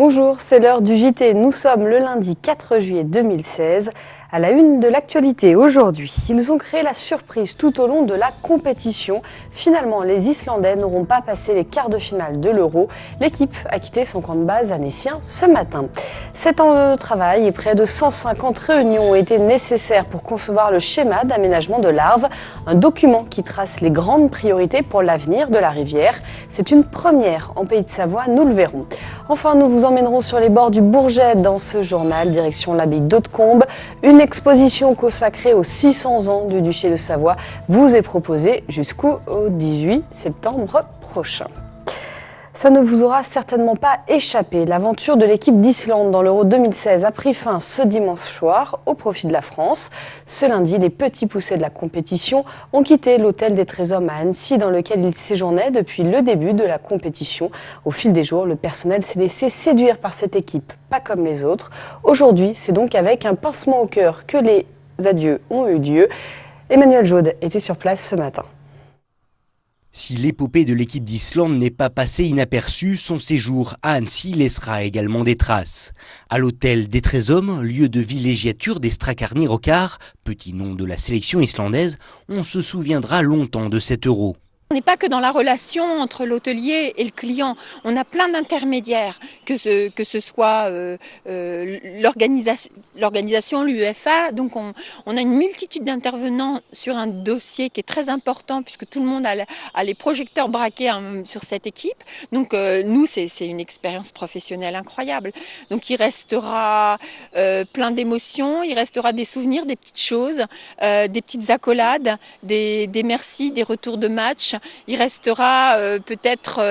Bonjour, c'est l'heure du JT. Nous sommes le lundi 4 juillet 2016. À la une de l'actualité aujourd'hui, ils ont créé la surprise tout au long de la compétition. Finalement, les Islandais n'auront pas passé les quarts de finale de l'Euro. L'équipe a quitté son camp de base annécien ce matin. 7 ans de travail et près de 150 réunions ont été nécessaires pour concevoir le schéma d'aménagement de l'Arve, un document qui trace les grandes priorités pour l'avenir de la rivière. C'est une première en Pays de Savoie, nous le verrons. Enfin, nous vous emmènerons sur les bords du Bourget dans ce journal, direction l'abbaye d'Hautecombe. Une exposition consacrée aux 600 ans du duché de Savoie vous est proposée jusqu'au 18 septembre prochain. Ça ne vous aura certainement pas échappé. L'aventure de l'équipe d'Islande dans l'Euro 2016 a pris fin ce dimanche soir au profit de la France. Ce lundi, les petits poussés de la compétition ont quitté l'hôtel des 13 Hommes à Annecy dans lequel ils séjournaient depuis le début de la compétition. Au fil des jours, le personnel s'est laissé séduire par cette équipe, pas comme les autres. Aujourd'hui, c'est donc avec un pincement au cœur que les adieux ont eu lieu. Emmanuel Jaude était sur place ce matin. Si l'épopée de l'équipe d'Islande n'est pas passée inaperçue, son séjour à Annecy laissera également des traces. À l'hôtel des 13 Hommes, lieu de villégiature des Strakarnir Rockar, petit nom de la sélection islandaise, on se souviendra longtemps de cet Euro. On n'est pas que dans la relation entre l'hôtelier et le client, on a plein d'intermédiaires, que ce soit l'organisation, l'UEFA, donc on a une multitude d'intervenants sur un dossier qui est très important puisque tout le monde a les projecteurs braqués sur cette équipe, donc nous c'est une expérience professionnelle incroyable. Donc il restera plein d'émotions, il restera des souvenirs, des petites choses, des petites accolades, des merci, des retours de match. Il restera peut-être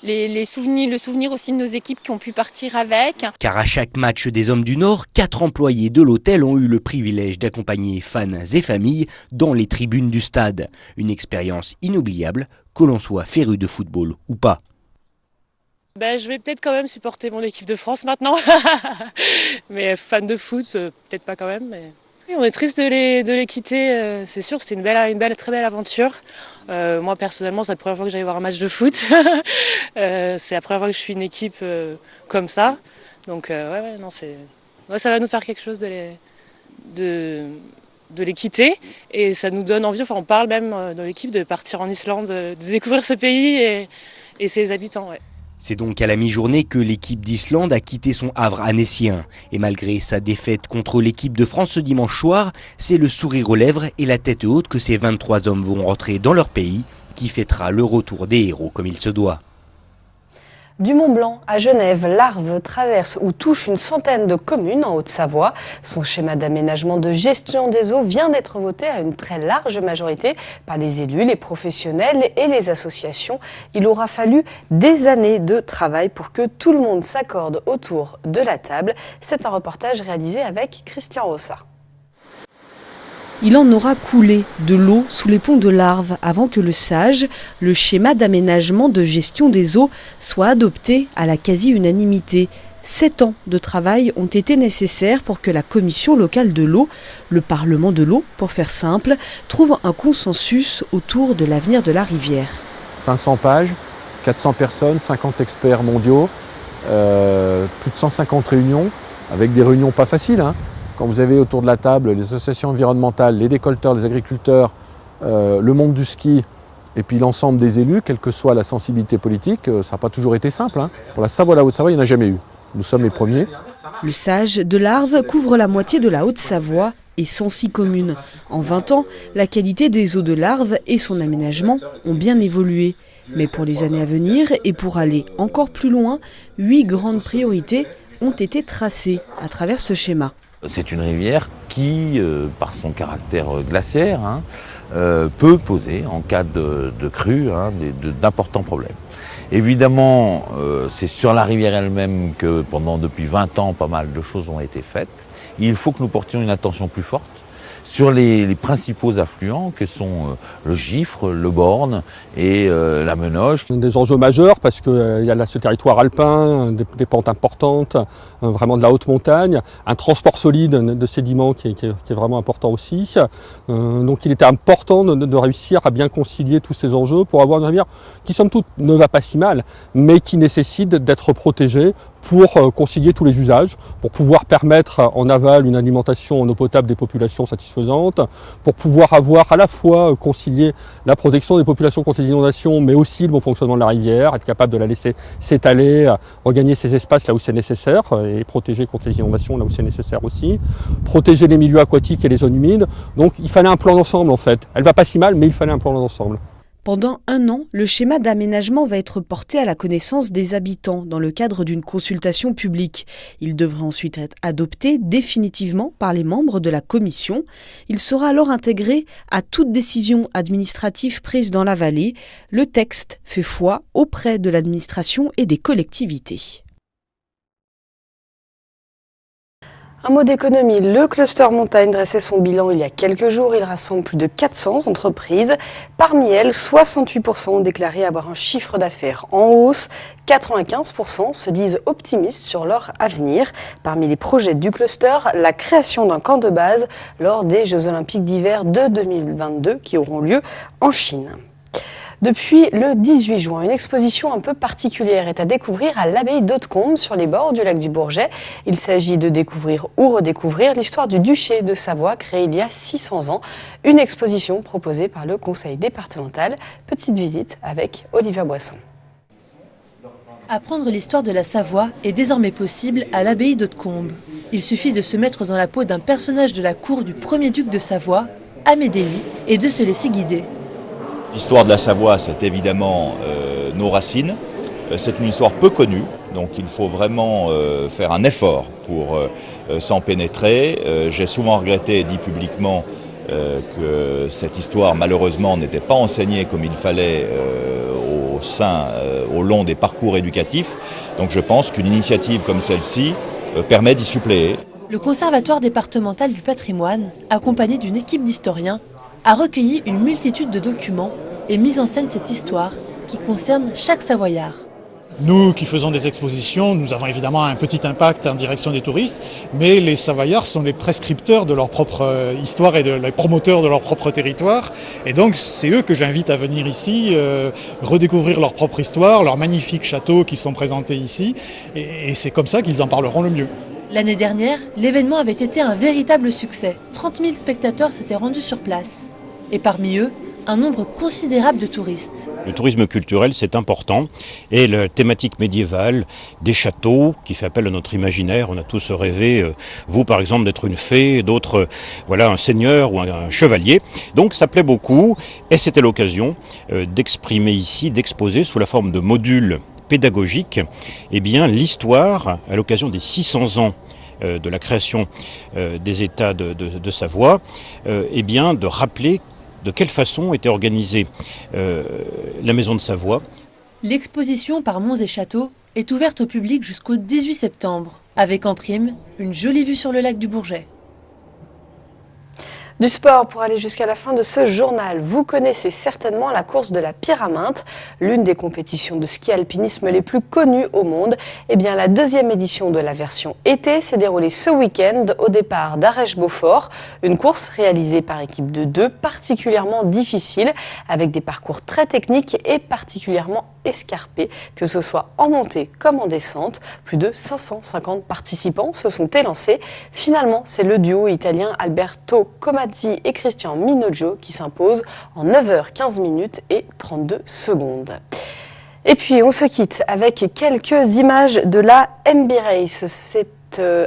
le souvenir aussi de nos équipes qui ont pu partir avec. Car à chaque match des Hommes du Nord, 4 employés de l'hôtel ont eu le privilège d'accompagner fans et familles dans les tribunes du stade. Une expérience inoubliable, que l'on soit féru de football ou pas. Je vais peut-être quand même supporter mon équipe de France maintenant. Mais fan de foot, peut-être pas quand même. Mais... Oui, on est triste de les quitter, c'est sûr, c'était une très belle aventure. Moi personnellement, c'est la première fois que j'allais voir un match de foot. C'est la première fois que je suis une équipe comme ça. Donc ça va nous faire quelque chose de les quitter. Et ça nous donne envie, on parle même dans l'équipe de partir en Islande, de découvrir ce pays et ses habitants. Ouais. C'est donc à la mi-journée que l'équipe d'Islande a quitté son havre annécien. Et malgré sa défaite contre l'équipe de France ce dimanche soir, c'est le sourire aux lèvres et la tête haute que ces 23 hommes vont rentrer dans leur pays, qui fêtera le retour des héros comme il se doit. Du Mont-Blanc à Genève, l'Arve traverse ou touche une centaine de communes en Haute-Savoie. Son schéma d'aménagement de gestion des eaux vient d'être voté à une très large majorité par les élus, les professionnels et les associations. Il aura fallu des années de travail pour que tout le monde s'accorde autour de la table. C'est un reportage réalisé avec Christian Rossa. Il en aura coulé de l'eau sous les ponts de l'Arve avant que le SAGE, le schéma d'aménagement de gestion des eaux, soit adopté à la quasi-unanimité. 7 ans de travail ont été nécessaires pour que la commission locale de l'eau, le Parlement de l'eau pour faire simple, trouve un consensus autour de l'avenir de la rivière. 500 pages, 400 personnes, 50 experts mondiaux, plus de 150 réunions, avec des réunions pas faciles. Quand vous avez autour de la table les associations environnementales, les décolteurs, les agriculteurs, le monde du ski et puis l'ensemble des élus, quelle que soit la sensibilité politique, ça n'a pas toujours été simple. Pour la Savoie, la Haute-Savoie, il n'y en a jamais eu. Nous sommes les premiers. Le SAGE de l'Arve couvre la moitié de la Haute-Savoie et 106 communes. En 20 ans, la qualité des eaux de l'Arve et son aménagement ont bien évolué. Mais pour les années à venir et pour aller encore plus loin, 8 grandes priorités ont été tracées à travers ce schéma. C'est une rivière qui, par son caractère glaciaire, peut poser, en cas de crue, d'importants problèmes. Évidemment, c'est sur la rivière elle-même que depuis 20 ans, pas mal de choses ont été faites. Il faut que nous portions une attention plus forte sur les principaux affluents que sont le Gifre, le Borne et la Menoge. Des enjeux majeurs parce qu'il y a là ce territoire alpin, des pentes importantes, vraiment de la haute montagne, un transport solide de sédiments qui est vraiment important aussi. Donc il était important de réussir à bien concilier tous ces enjeux pour avoir une rivière qui somme toute ne va pas si mal, mais qui nécessite d'être protégée pour concilier tous les usages, pour pouvoir permettre en aval une alimentation en eau potable des populations satisfaisante, pour pouvoir avoir à la fois concilié la protection des populations contre les inondations, mais aussi le bon fonctionnement de la rivière, être capable de la laisser s'étaler, regagner ses espaces là où c'est nécessaire et protéger contre les inondations là où c'est nécessaire aussi, protéger les milieux aquatiques et les zones humides. Donc il fallait un plan d'ensemble en fait. Elle va pas si mal, mais il fallait un plan d'ensemble. Pendant 1 an, le schéma d'aménagement va être porté à la connaissance des habitants dans le cadre d'une consultation publique. Il devra ensuite être adopté définitivement par les membres de la commission. Il sera alors intégré à toute décision administrative prise dans la vallée. Le texte fait foi auprès de l'administration et des collectivités. Un mot d'économie, le cluster montagne dressait son bilan il y a quelques jours. Il rassemble plus de 400 entreprises. Parmi elles, 68% ont déclaré avoir un chiffre d'affaires en hausse. 95% se disent optimistes sur leur avenir. Parmi les projets du cluster, la création d'un camp de base lors des Jeux Olympiques d'hiver de 2022 qui auront lieu en Chine. Depuis le 18 juin, une exposition un peu particulière est à découvrir à l'abbaye d'Hautecombe sur les bords du lac du Bourget. Il s'agit de découvrir ou redécouvrir l'histoire du duché de Savoie créée il y a 600 ans. Une exposition proposée par le conseil départemental. Petite visite avec Olivia Boisson. Apprendre l'histoire de la Savoie est désormais possible à l'abbaye d'Hautecombe. Il suffit de se mettre dans la peau d'un personnage de la cour du premier duc de Savoie, Amédée VIII, et de se laisser guider. L'histoire de la Savoie, c'est évidemment nos racines. C'est une histoire peu connue, donc il faut vraiment faire un effort pour s'en pénétrer. J'ai souvent regretté et dit publiquement que cette histoire, malheureusement, n'était pas enseignée comme il fallait au long des parcours éducatifs. Donc je pense qu'une initiative comme celle-ci permet d'y suppléer. Le Conservatoire départemental du patrimoine, accompagné d'une équipe d'historiens, a recueilli une multitude de documents et mis en scène cette histoire qui concerne chaque Savoyard. Nous qui faisons des expositions, nous avons évidemment un petit impact en direction des touristes, mais les Savoyards sont les prescripteurs de leur propre histoire et les promoteurs de leur propre territoire. Et donc c'est eux que j'invite à venir ici, redécouvrir leur propre histoire, leurs magnifiques châteaux qui sont présentés ici, et c'est comme ça qu'ils en parleront le mieux. L'année dernière, l'événement avait été un véritable succès. 30 000 spectateurs s'étaient rendus sur place. Et parmi eux, un nombre considérable de touristes. Le tourisme culturel, c'est important. Et la thématique médiévale des châteaux, qui fait appel à notre imaginaire. On a tous rêvé, vous par exemple, d'être une fée, d'autres, voilà, un seigneur ou un chevalier. Donc ça plaît beaucoup. Et c'était l'occasion d'exprimer ici, d'exposer sous la forme de modules pédagogiques, eh bien, l'histoire, à l'occasion des 600 ans de la création des États de Savoie, eh bien, de rappeler de quelle façon était organisée la Maison de Savoie. L'exposition par Monts et Châteaux est ouverte au public jusqu'au 18 septembre, avec en prime une jolie vue sur le lac du Bourget. Du sport pour aller jusqu'à la fin de ce journal. Vous connaissez certainement la course de la Pyraminte, l'une des compétitions de ski alpinisme les plus connues au monde. Eh bien, la deuxième édition de la version été s'est déroulée ce week-end au départ d'Arèche-Beaufort. Une course réalisée par équipe de 2, particulièrement difficile, avec des parcours très techniques et particulièrement escarpés, que ce soit en montée comme en descente. Plus de 550 participants se sont élancés. Finalement, c'est le duo italien Alberto Comazzi et Christian Minoggio qui s'impose en 9h15 minutes et 32 secondes. Et puis on se quitte avec quelques images de la MB Race. C'est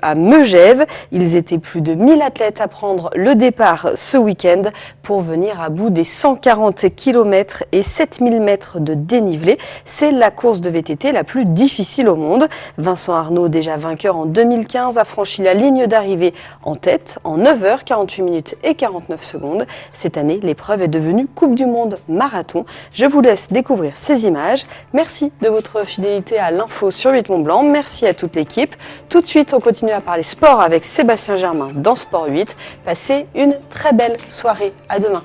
à Megève. Ils étaient plus de 1000 athlètes à prendre le départ ce week-end pour venir à bout des 140 km et 7000 mètres de dénivelé. C'est la course de VTT la plus difficile au monde. Vincent Arnaud, déjà vainqueur en 2015, a franchi la ligne d'arrivée en tête en 9h48 minutes et 49 secondes. Cette année, l'épreuve est devenue Coupe du Monde marathon. Je vous laisse découvrir ces images. Merci de votre fidélité à l'info sur 8 Mont Blanc. Merci à toute l'équipe. Tout de suite, on continue à parler sport avec Sébastien Germain dans Sport 8. Passez une très belle soirée. À demain.